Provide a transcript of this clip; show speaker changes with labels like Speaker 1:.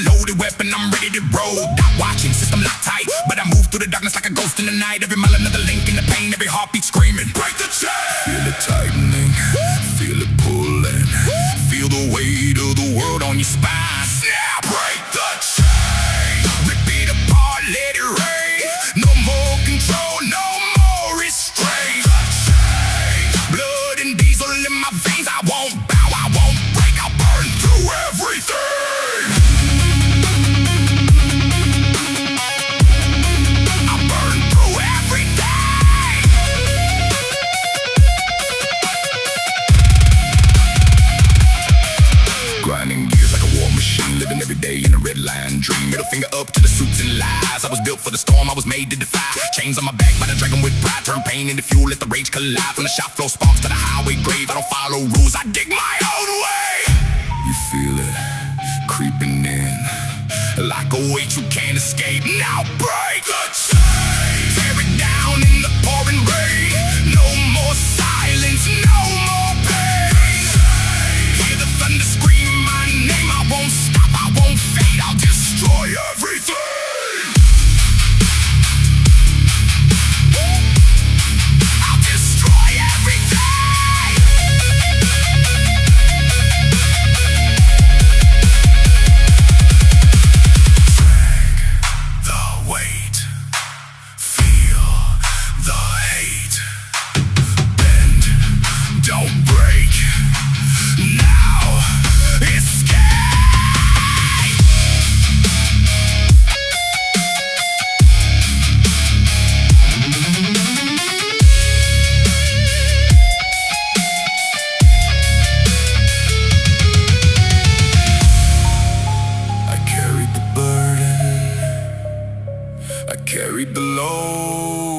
Speaker 1: my loaded weapon, I'm ready to roll. Not watching, system locked tight, but I move through the darkness like a ghost in the night. Every mile another link in the pain, every heartbeat screaming, break the chain. Feel it tightening, feel it pulling, feel the weight of the world on your spine. Snap, break the chain, rip it apart, let it rain. No more control, no more restraint. The chain, blood and diesel in my veins. I won't bow, I won't break, I'll burn through everything. I'll burn through everything. Grinding gears like a war machine, living every day in a red line dream. Middle finger up to the suits and lies. I was built for the storm, I was made to defy. Chains on my back by the dragon with pride. Turn pain into fuel, let the rage collide. From the shop floor sparks to the highway grave. I don't follow rules, I dig my own way. You feel it creeping in like a weight you can't escape. Now break the chain, tear it down in the pouring rain. No more silence, no more pain. Hear the thunder scream my name. I won't stop, I won't fade, I'll destroy everything. I'll destroy everything. The weight, feel the hate. Bend, don't break. Now escape. I carried the burden, I carried the load.